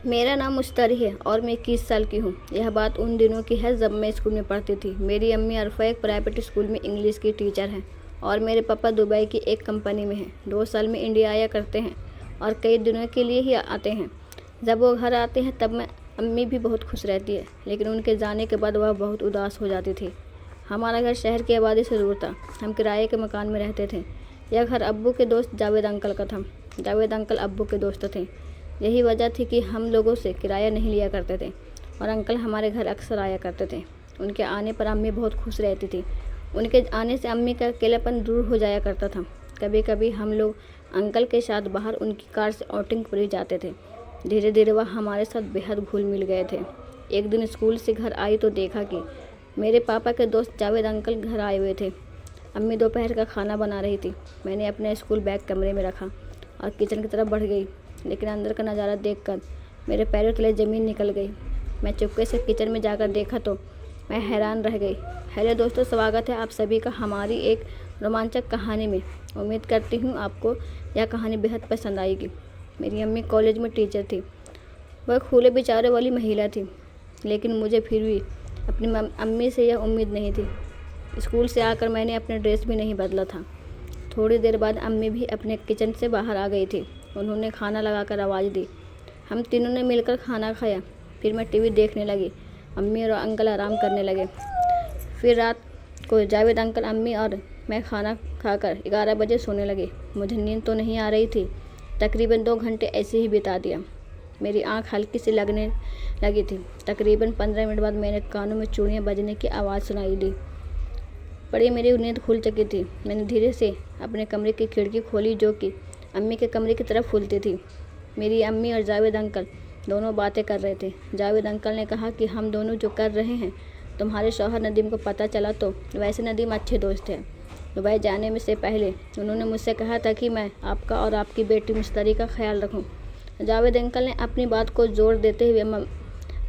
मेरा नाम मुश्तरी है और मैं 21 साल की हूँ। यह बात उन दिनों की है जब मैं स्कूल में पढ़ती थी। मेरी अम्मी अरफा एक प्राइवेट स्कूल में इंग्लिश की टीचर हैं और मेरे पापा दुबई की एक कंपनी में हैं। 2 साल में इंडिया आया करते हैं और कई दिनों के लिए ही आते हैं। जब वो घर आते हैं तब मैं अम्मी भी बहुत खुश रहती है, लेकिन उनके जाने के बाद वह बहुत उदास हो जाती थी। हमारा घर शहर की आबादी से दूर था। हम किराए के मकान में रहते थे। यह घर अब्बू के दोस्त जावेद अंकल का था। जावेद अंकल अब्बू के दोस्त थे। यही वजह थी कि हम लोगों से किराया नहीं लिया करते थे और अंकल हमारे घर अक्सर आया करते थे। उनके आने पर अम्मी बहुत खुश रहती थी। उनके आने से अम्मी का अकेलापन दूर हो जाया करता था। कभी कभी हम लोग अंकल के साथ बाहर उनकी कार से आउटिंग पर जाते थे। धीरे धीरे वह हमारे साथ बेहद घुल मिल गए थे। एक दिन स्कूल से घर आई तो देखा कि मेरे पापा के दोस्त जावेद अंकल घर आए हुए थे। अम्मी दोपहर का खाना बना रही थी। मैंने अपना स्कूल बैग कमरे में रखा और किचन की तरफ बढ़ गई, लेकिन अंदर का नज़ारा देखकर मेरे पैरों तले ज़मीन निकल गई। मैं चुपके से किचन में जाकर देखा तो मैं हैरान रह गई। हेलो दोस्तों, स्वागत है आप सभी का हमारी एक रोमांचक कहानी में। उम्मीद करती हूँ आपको यह कहानी बेहद पसंद आएगी। मेरी अम्मी कॉलेज में टीचर थी। वह खुले विचारों वाली महिला थी, लेकिन मुझे फिर भी अपनी अम्मी से यह उम्मीद नहीं थी। स्कूल से आकर मैंने अपना ड्रेस भी नहीं बदला था। थोड़ी देर बाद अम्मी भी अपने किचन से बाहर आ गई थी। उन्होंने खाना लगाकर आवाज़ दी। हम तीनों ने मिलकर खाना खाया। फिर मैं टीवी देखने लगी। अम्मी और अंकल आराम करने लगे। फिर रात को जावेद अंकल, अम्मी और मैं खाना खाकर 11 बजे सोने लगे। मुझे नींद तो नहीं आ रही थी। तकरीबन 2 घंटे ऐसे ही बिता दिया। मेरी आंख हल्की सी लगने लगी थी। तकरीबन 15 मिनट बाद मेरे कानों में चूड़ियाँ बजने की आवाज़ सुनाई दी पड़ी। मेरी नींद खुल चुकी थी। मैंने धीरे से अपने कमरे की खिड़की खोली, जो कि अम्मी के कमरे की तरफ खुलती थी। मेरी अम्मी और जावेद अंकल दोनों बातें कर रहे थे। जावेद अंकल ने कहा कि हम दोनों जो कर रहे हैं तुम्हारे शौहर नदीम को पता चला तो। वैसे नदीम अच्छे दोस्त हैं। दुबई जाने में से पहले उन्होंने मुझसे कहा था कि मैं आपका और आपकी बेटी मुश्तरी का ख्याल रखूं। जावेद अंकल ने अपनी बात को जोर देते हुए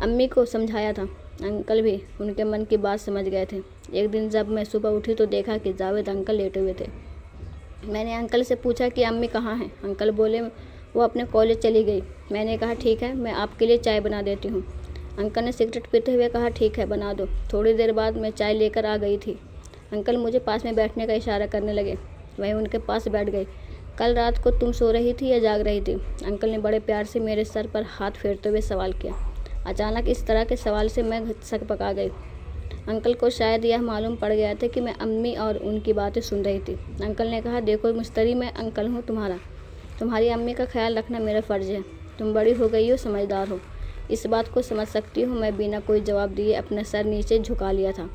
अम्मी को समझाया था। अंकल भी उनके मन की बात समझ गए थे। एक दिन जब मैं सुबह उठी तो देखा कि जावेद अंकल लेटे हुए थे। मैंने अंकल से पूछा कि अम्मी कहाँ हैं। अंकल बोले वो अपने कॉलेज चली गई। मैंने कहा ठीक है, मैं आपके लिए चाय बना देती हूँ। अंकल ने सिगरेट पीते हुए कहा ठीक है, बना दो। थोड़ी देर बाद मैं चाय लेकर आ गई थी। अंकल मुझे पास में बैठने का इशारा करने लगे। वहीं उनके पास बैठ गई। कल रात को तुम सो रही थी या जाग रही थी? अंकल ने बड़े प्यार से मेरे सर पर हाथ फेरते हुए सवाल किया। अचानक इस तरह के सवाल से मैं सकपका गई। अंकल को शायद यह मालूम पड़ गया था कि मैं अम्मी और उनकी बातें सुन रही थी। अंकल ने कहा देखो मुश्तरी, मैं अंकल हूँ तुम्हारा। तुम्हारी अम्मी का ख्याल रखना मेरा फ़र्ज़ है। तुम बड़ी हो गई हो, समझदार हो, इस बात को समझ सकती हूँ। मैं बिना कोई जवाब दिए अपना सर नीचे झुका लिया था।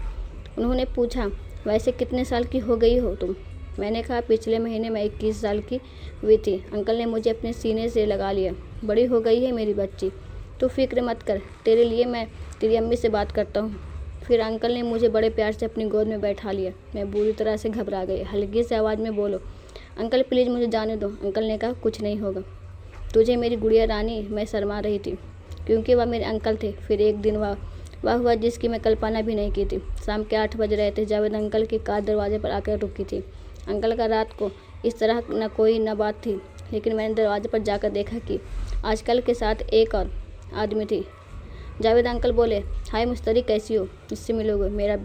उन्होंने पूछा वैसे कितने साल की हो गई हो तुम? मैंने कहा पिछले महीने मैं 21 साल की हुई थी। अंकल ने मुझे अपने सीने से लगा लिया। बड़ी हो गई है मेरी बच्ची, तू फिक्र मत कर, तेरे लिए मैं तेरी अम्मी से बात करता हूँ। फिर अंकल ने मुझे बड़े प्यार से अपनी गोद में बैठा लिया। मैं बुरी तरह से घबरा गई। हल्की से आवाज़ में बोलो अंकल प्लीज़ मुझे जाने दो। अंकल ने कहा कुछ नहीं होगा तुझे मेरी गुड़िया रानी। मैं शर्मा रही थी क्योंकि वह मेरे अंकल थे। फिर एक दिन वह हुआ जिसकी मैं कल्पना भी नहीं की थी। शाम के 8 बज रहे थे। जावेद अंकल की कार दरवाजे पर आकर रुकी थी। अंकल का रात को इस तरह न कोई न बात थी, लेकिन मैंने दरवाजे पर जाकर देखा कि आजकल के साथ एक और आदमी थी। जावेद अंकल बोले हाय मुश्तरी, कैसी हो? इससे मिलोगे? मेरा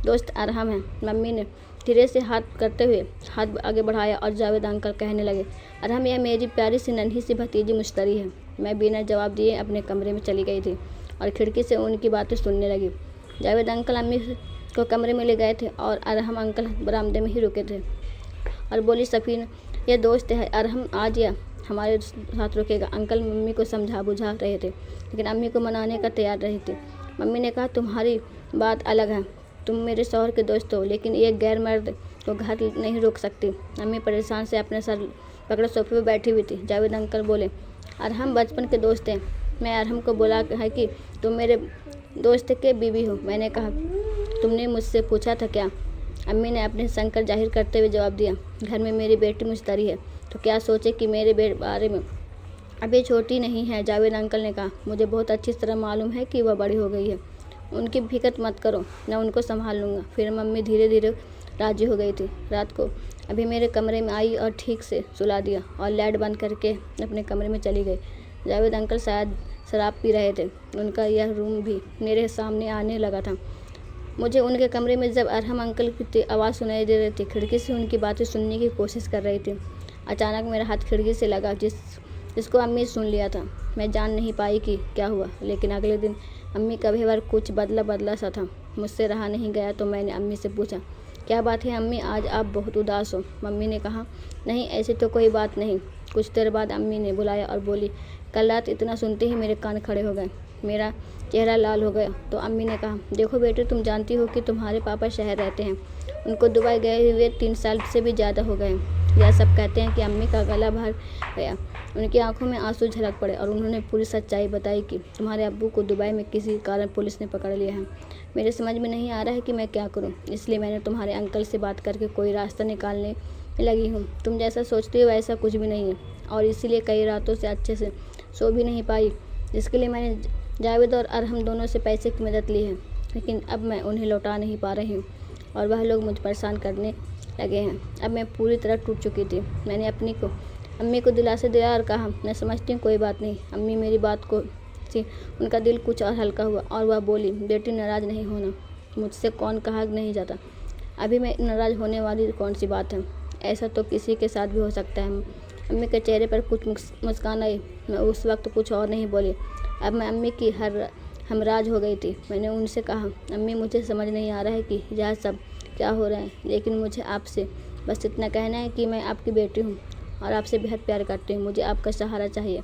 दोस्त अरहम है। मम्मी ने धीरे से हाथ करते हुए हाथ आगे बढ़ाया और जावेद अंकल कहने लगे अरहम, यह मेरी प्यारी सी नन्ही सी भतीजी मुश्तरी है। मैं बिना जवाब दिए अपने कमरे में चली गई थी और खिड़की से उनकी बातें सुनने लगी। जावेद अंकल अम्मी को कमरे में ले गए थे और अरहम अंकल बरामदे में ही रुके थे और बोली सफ़ीन, यह दोस्त है अरहम, आज या हमारे साथ रुकेगा। अंकल मम्मी को समझा बुझा रहे थे, लेकिन अम्मी को मनाने का तैयार रही थी। मम्मी ने कहा तुम्हारी बात अलग है, तुम मेरे शौहर के दोस्त हो, लेकिन एक गैर मर्द को घर नहीं रोक सकती। अम्मी परेशान से अपने सर पकड़े सोफे पर बैठी हुई थी। जावेद अंकल बोले अरहम बचपन के दोस्त हैं। मैं अरहम को बोला है कि तुम मेरे दोस्त के बीवी हो। मैंने कहा तुमने मुझसे पूछा था क्या? अम्मी ने अपने संकट जाहिर करते हुए जवाब दिया घर में मेरी बेटी मुश्तरी है तो क्या सोचे कि मेरे बारे में अभी छोटी नहीं है। जावेद अंकल ने कहा मुझे बहुत अच्छी तरह मालूम है कि वह बड़ी हो गई है। उनकी फिक्र मत करो, मैं उनको संभाल लूँगा। फिर मम्मी धीरे धीरे राजी हो गई थी। रात को अभी मेरे कमरे में आई और ठीक से सुला दिया और लाइट बंद करके अपने कमरे में चली गई। जावेद अंकल शायद शराब पी रहे थे। उनका यह रूम भी मेरे सामने आने लगा था। मुझे उनके कमरे में जब अरहम अंकल की आवाज़ सुनाई दे रही थी, खिड़की से उनकी बातें सुनने की कोशिश कर रही थी। अचानक मेरा हाथ खिड़की से लगा जिसको अम्मी सुन लिया था। मैं जान नहीं पाई कि क्या हुआ, लेकिन अगले दिन अम्मी का व्यवहार कुछ बदला सा था। मुझसे रहा नहीं गया तो मैंने अम्मी से पूछा, क्या बात है अम्मी, आज आप बहुत उदास हो? मम्मी ने कहा, नहीं ऐसी तो कोई बात नहीं। कुछ देर बाद अम्मी ने बुलाया और बोली, कल रात इतना सुनते ही मेरे कान खड़े हो गए, मेरा चेहरा लाल हो गया। तो अम्मी ने कहा, देखो बेटे, तुम जानती हो कि तुम्हारे पापा शहर रहते हैं। उनको दुबई गए हुए 3 साल से भी ज़्यादा हो गए। यह सब कहते हैं कि अम्मी का गला भर गया। उनकी आंखों में आंसू झलक पड़े और उन्होंने पूरी सच्चाई बताई कि तुम्हारे अब्बू को दुबई में किसी कारण पुलिस ने पकड़ लिया है। मेरे समझ में नहीं आ रहा है कि मैं क्या करूं, इसलिए मैंने तुम्हारे अंकल से बात करके कोई रास्ता निकालने में लगी हूं। तुम जैसा सोचती हो वैसा कुछ भी नहीं है, और इसीलिए कई रातों से अच्छे से सो भी नहीं पाई, जिसके लिए मैंने जावेद और अरहम दोनों से पैसे की मदद ली है, लेकिन अब मैं उन्हें लौटा नहीं पा रही हूँ और वह लोग मुझे परेशान करने लगे हैं। अब मैं पूरी तरह टूट चुकी थी। मैंने अम्मी को दिलासा दिया और कहा, मैं समझती हूँ, कोई बात नहीं। अम्मी मेरी बात को थी, उनका दिल कुछ और हल्का हुआ और वह बोली, बेटी नाराज़ नहीं होना, मुझसे कौन कहा नहीं जाता। अभी मैं नाराज़ होने वाली कौन सी बात है, ऐसा तो किसी के साथ भी हो सकता है। अम्मी के चेहरे पर कुछ मुस्कान आई। मैं उस वक्त कुछ और नहीं बोली। अब मैं अम्मी की हमराज हो गई थी। मैंने उनसे कहा, अम्मी मुझे समझ नहीं आ रहा है कि यह सब क्या हो रहा है, लेकिन मुझे आपसे बस इतना कहना है कि मैं आपकी बेटी हूँ और आपसे बेहद प्यार करती हूँ। मुझे आपका सहारा चाहिए,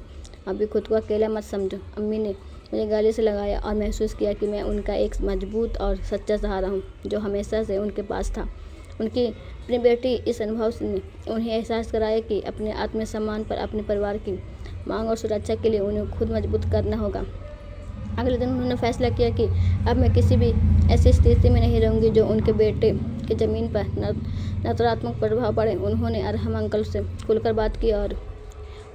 अभी खुद को अकेला मत समझो। अम्मी ने मुझे गले से लगाया और महसूस किया कि मैं उनका एक मजबूत और सच्चा सहारा हूँ जो हमेशा से उनके पास था। उनकी अपनी बेटी इस अनुभव ने उन्हें एहसास कराया कि अपने आत्मसम्मान पर अपने परिवार की मांग और सुरक्षा के लिए उन्हें खुद मजबूत करना होगा। अगले दिन उन्होंने फैसला किया कि अब मैं किसी भी ऐसी स्थिति में नहीं रहूँगी जो उनके बेटे की ज़मीन पर नकारात्मक प्रभाव पड़े। उन्होंने अरहम अंकल से खुलकर बात की और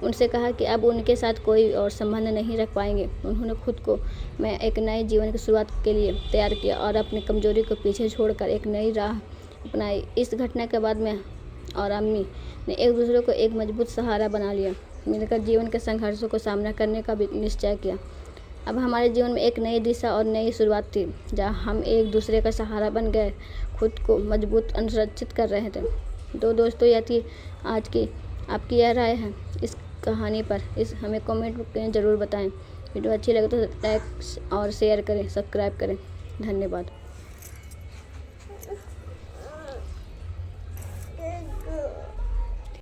उनसे कहा कि अब उनके साथ कोई और संबंध नहीं रख पाएंगे। उन्होंने खुद को मैं एक नए जीवन की शुरुआत के लिए तैयार किया और अपनी कमजोरी को पीछे छोड़कर एक नई राह अपनाई। इस घटना के बाद मैं और अम्मी ने एक दूसरे को एक मजबूत सहारा बना लिया, मिलकर जीवन के संघर्षों को सामना करने का भी निश्चय किया। अब हमारे जीवन में एक नई दिशा और नई शुरुआत थी, जहाँ हम एक दूसरे का सहारा बन गए, खुद को मजबूत अनुरक्षित कर रहे थे। तो दोस्तों, यह थी आज की आपकी यह राय है इस कहानी पर। हमें कमेंट में ज़रूर बताएं। वीडियो अच्छी लगे तो लाइक और शेयर करें, सब्सक्राइब करें। धन्यवाद।